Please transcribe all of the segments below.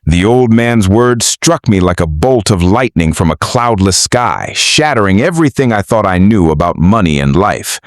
The old man's words struck me like a bolt of lightning from a cloudless sky, shattering everything I thought I knew about money and life.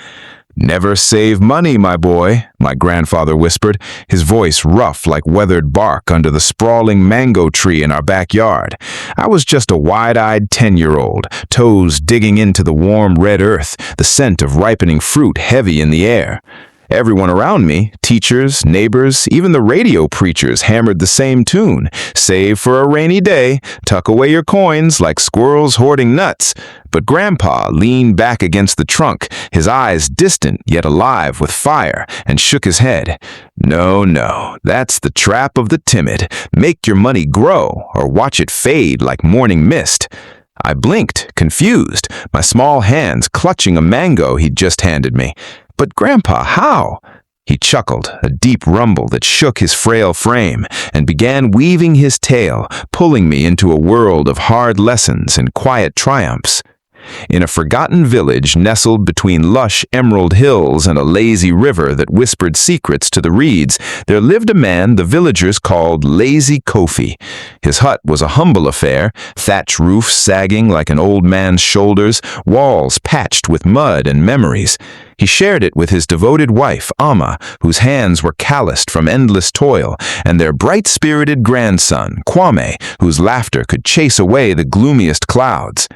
"Never save money, my boy," my grandfather whispered, his voice rough like weathered bark under the sprawling mango tree in our backyard. I was just a wide-eyed 10-year-old, toes digging into the warm red earth, the scent of ripening fruit heavy in the air. Everyone around me, teachers, neighbors, even the radio preachers hammered the same tune. Save for a rainy day, tuck away your coins like squirrels hoarding nuts. But Grandpa leaned back against the trunk, his eyes distant yet alive with fire, and shook his head. "No, no, that's the trap of the timid. Make your money grow, or watch it fade like morning mist." I blinked, confused, my small hands clutching a mango he'd just handed me. "But Grandpa, how?" He chuckled, a deep rumble that shook his frail frame, and began weaving his tale, pulling me into a world of hard lessons and quiet triumphs. In a forgotten village nestled between lush emerald hills and a lazy river that whispered secrets to the reeds, there lived a man the villagers called Lazy Kofi. His hut was a humble affair, thatch roof sagging like an old man's shoulders, walls patched with mud and memories. He shared it with his devoted wife, Amma, whose hands were calloused from endless toil, and their bright-spirited grandson, Kwame, whose laughter could chase away the gloomiest clouds.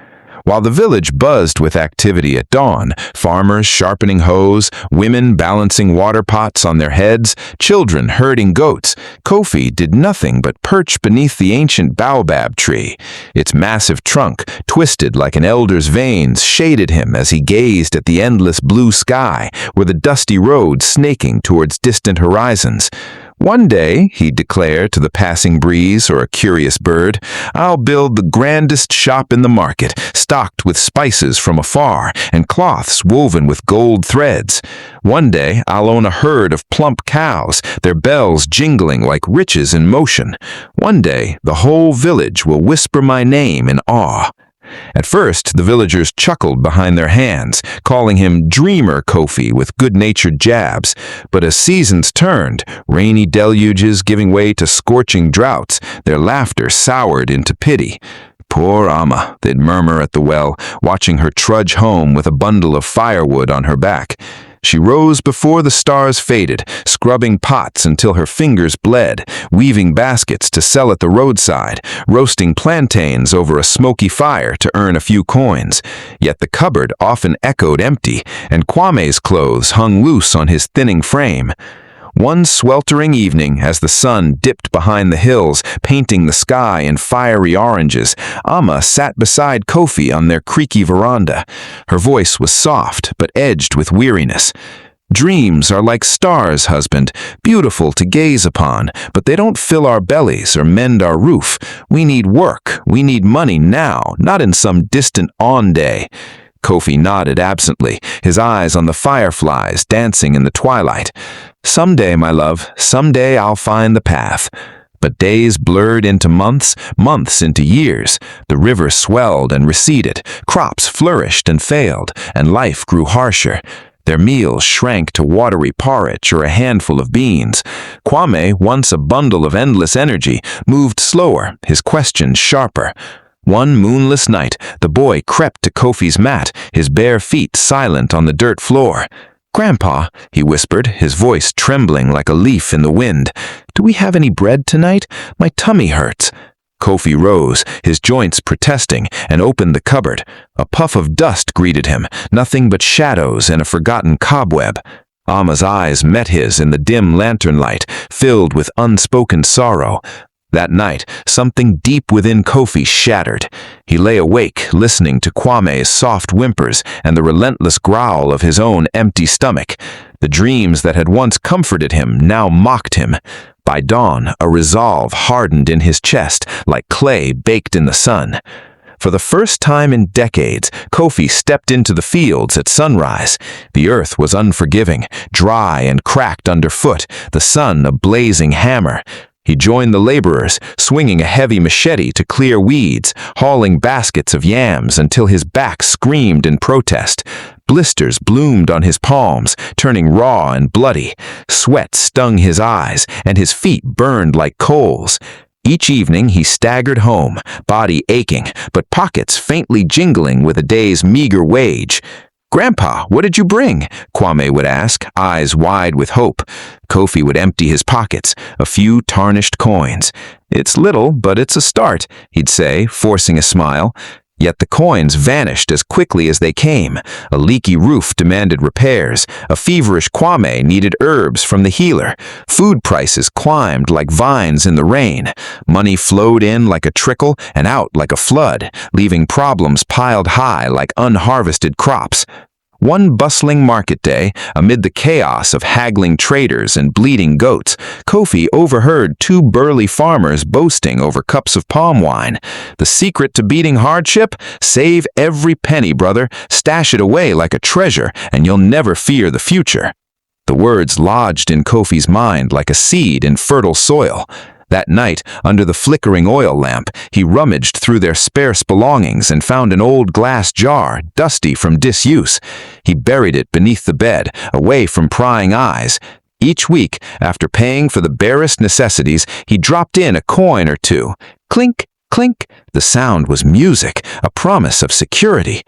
While the village buzzed with activity at dawn, farmers sharpening hoes, women balancing water pots on their heads, children herding goats, Kofi did nothing but perch beneath the ancient baobab tree. Its massive trunk, twisted like an elder's veins, shaded him as he gazed at the endless blue sky, where the dusty road snaking towards distant horizons. "One day," he'd declare to the passing breeze or a curious bird, "I'll build the grandest shop in the market, stocked with spices from afar and cloths woven with gold threads. One day, I'll own a herd of plump cows, their bells jingling like riches in motion. One day, the whole village will whisper my name in awe." At first, the villagers chuckled behind their hands, calling him Dreamer Kofi with good-natured jabs. But as seasons turned, rainy deluges giving way to scorching droughts, their laughter soured into pity. "Poor Amma," they'd murmur at the well, watching her trudge home with a bundle of firewood on her back. She rose before the stars faded, scrubbing pots until her fingers bled, weaving baskets to sell at the roadside, roasting plantains over a smoky fire to earn a few coins. Yet the cupboard often echoed empty, and Kwame's clothes hung loose on his thinning frame. One sweltering evening, as the sun dipped behind the hills, painting the sky in fiery oranges, Amma sat beside Kofi on their creaky veranda. Her voice was soft, but edged with weariness. "Dreams are like stars, husband, beautiful to gaze upon, but they don't fill our bellies or mend our roof. We need work, we need money now, not in some distant on-day." Kofi nodded absently, his eyes on the fireflies dancing in the twilight. "Someday, my love, someday I'll find the path." But days blurred into months, months into years. The river swelled and receded, crops flourished and failed, and life grew harsher. Their meals shrank to watery porridge or a handful of beans. Kwame, once a bundle of endless energy, moved slower, his questions sharper. One moonless night, the boy crept to Kofi's mat, his bare feet silent on the dirt floor. "Grandpa," he whispered, his voice trembling like a leaf in the wind, "do we have any bread tonight? My tummy hurts." Kofi rose, his joints protesting, and opened the cupboard. A puff of dust greeted him, nothing but shadows and a forgotten cobweb. Amma's eyes met his in the dim lantern light, filled with unspoken sorrow. That night, something deep within Kofi shattered. He lay awake, listening to Kwame's soft whimpers and the relentless growl of his own empty stomach. The dreams that had once comforted him now mocked him. By dawn, a resolve hardened in his chest, like clay baked in the sun. For the first time in decades, Kofi stepped into the fields at sunrise. The earth was unforgiving, dry and cracked underfoot, the sun a blazing hammer. He joined the laborers, swinging a heavy machete to clear weeds, hauling baskets of yams until his back screamed in protest. Blisters bloomed on his palms, turning raw and bloody. Sweat stung his eyes, and his feet burned like coals. Each evening he staggered home, body aching, but pockets faintly jingling with a day's meager wage. "Grandpa, what did you bring?" Kwame would ask, eyes wide with hope. Kofi would empty his pockets, a few tarnished coins. "It's little, but it's a start," he'd say, forcing a smile. Yet the coins vanished as quickly as they came. A leaky roof demanded repairs. A feverish Kwame needed herbs from the healer. Food prices climbed like vines in the rain. Money flowed in like a trickle and out like a flood, leaving problems piled high like unharvested crops. One bustling market day, amid the chaos of haggling traders and bleating goats, Kofi overheard two burly farmers boasting over cups of palm wine. "The secret to beating hardship? Save every penny, brother. Stash it away like a treasure, and you'll never fear the future." The words lodged in Kofi's mind like a seed in fertile soil. That night, under the flickering oil lamp, he rummaged through their sparse belongings and found an old glass jar, dusty from disuse. He buried it beneath the bed, away from prying eyes. Each week, after paying for the barest necessities, he dropped in a coin or two. Clink, clink. The sound was music, a promise of security.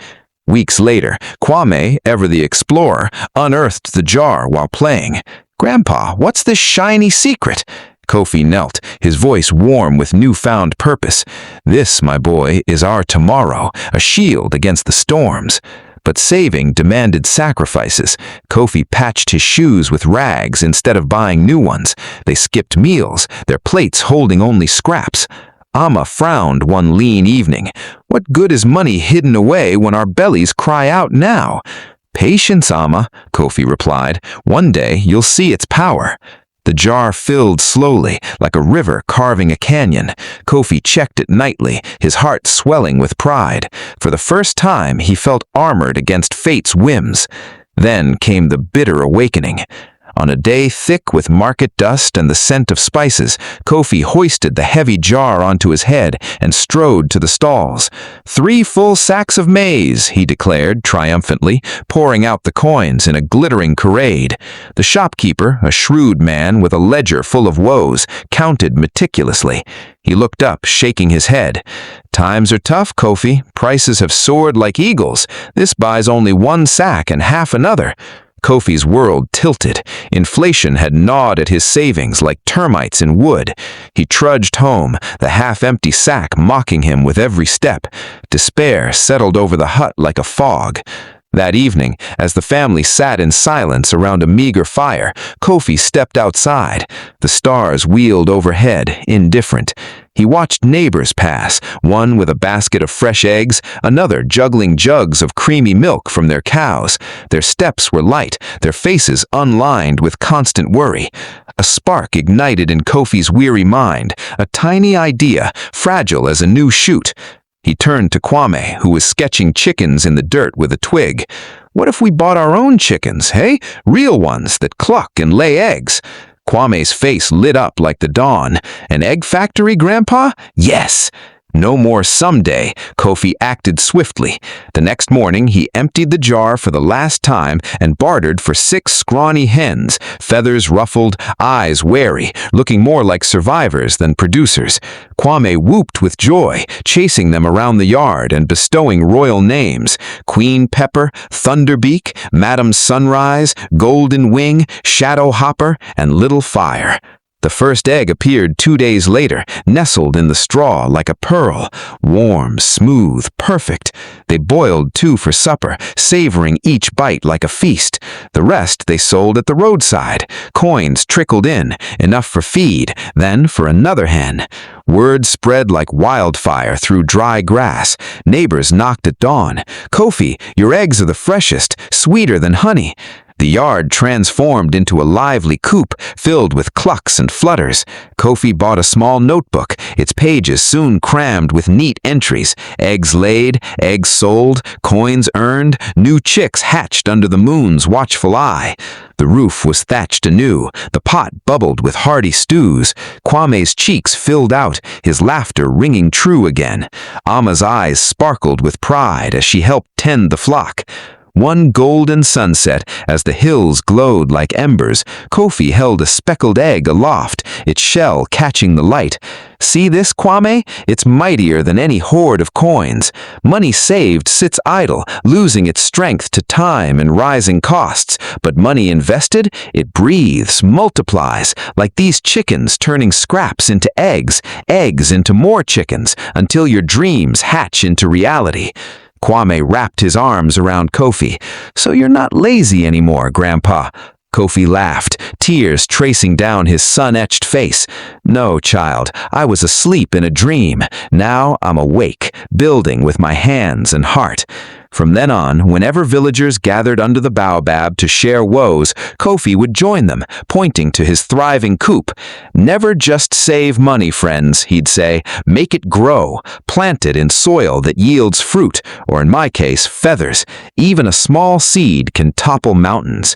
Weeks later, Kwame, ever the explorer, unearthed the jar while playing. "Grandpa, what's this shiny secret?" Kofi knelt, his voice warm with newfound purpose. "This, my boy, is our tomorrow, a shield against the storms." But saving demanded sacrifices. Kofi patched his shoes with rags instead of buying new ones. They skipped meals, their plates holding only scraps. Amma frowned one lean evening. "What good is money hidden away when our bellies cry out now?" "Patience, Amma," Kofi replied. "One day you'll see its power." The jar filled slowly, like a river carving a canyon. Kofi checked it nightly, his heart swelling with pride. For the first time, he felt armored against fate's whims. Then came the bitter awakening. On a day thick with market dust and the scent of spices, Kofi hoisted the heavy jar onto his head and strode to the stalls. "3 full sacks of maize," he declared triumphantly, pouring out the coins in a glittering charade. The shopkeeper, a shrewd man with a ledger full of woes, counted meticulously. He looked up, shaking his head. "Times are tough, Kofi. Prices have soared like eagles. This buys only 1 sack and half another." Kofi's world tilted. Inflation had gnawed at his savings like termites in wood. He trudged home, the half-empty sack mocking him with every step. Despair settled over the hut like a fog. That evening, as the family sat in silence around a meager fire, Kofi stepped outside. The stars wheeled overhead, indifferent. He watched neighbors pass, one with a basket of fresh eggs, another juggling jugs of creamy milk from their cows. Their steps were light, their faces unlined with constant worry. A spark ignited in Kofi's weary mind, a tiny idea, fragile as a new shoot. He turned to Kwame, who was sketching chickens in the dirt with a twig. "What if we bought our own chickens, hey? Real ones that cluck and lay eggs?" Kwame's face lit up like the dawn. "An egg factory, Grandpa? Yes!" No more someday, Kofi acted swiftly. The next morning, he emptied the jar for the last time and bartered for 6 scrawny hens, feathers ruffled, eyes wary, looking more like survivors than producers. Kwame whooped with joy, chasing them around the yard and bestowing royal names: Queen Pepper, Thunderbeak, Madam Sunrise, Golden Wing, Shadow Hopper, and Little Fire. The first egg appeared 2 days later, nestled in the straw like a pearl. Warm, smooth, perfect. They boiled 2 for supper, savoring each bite like a feast. The rest they sold at the roadside. Coins trickled in, enough for feed, then for another hen. Word spread like wildfire through dry grass. Neighbors knocked at dawn. "Kofi, your eggs are the freshest, sweeter than honey." The yard transformed into a lively coop filled with clucks and flutters. Kofi bought a small notebook, its pages soon crammed with neat entries: eggs laid, eggs sold, coins earned, new chicks hatched under the moon's watchful eye. The roof was thatched anew, the pot bubbled with hearty stews. Kwame's cheeks filled out, his laughter ringing true again. Amma's eyes sparkled with pride as she helped tend the flock. One golden sunset, as the hills glowed like embers, Kofi held a speckled egg aloft, its shell catching the light. "See this, Kwame? It's mightier than any hoard of coins. Money saved sits idle, losing its strength to time and rising costs. But money invested, it breathes, multiplies, like these chickens turning scraps into eggs, eggs into more chickens, until your dreams hatch into reality." Kwame wrapped his arms around Kofi. "So you're not lazy anymore, Grandpa." Kofi laughed, tears tracing down his sun-etched face. "No, child, I was asleep in a dream. Now I'm awake, building with my hands and heart." From then on, whenever villagers gathered under the baobab to share woes, Kofi would join them, pointing to his thriving coop. "Never just save money, friends," he'd say. "Make it grow. Plant it in soil that yields fruit, or in my case, feathers. Even a small seed can topple mountains."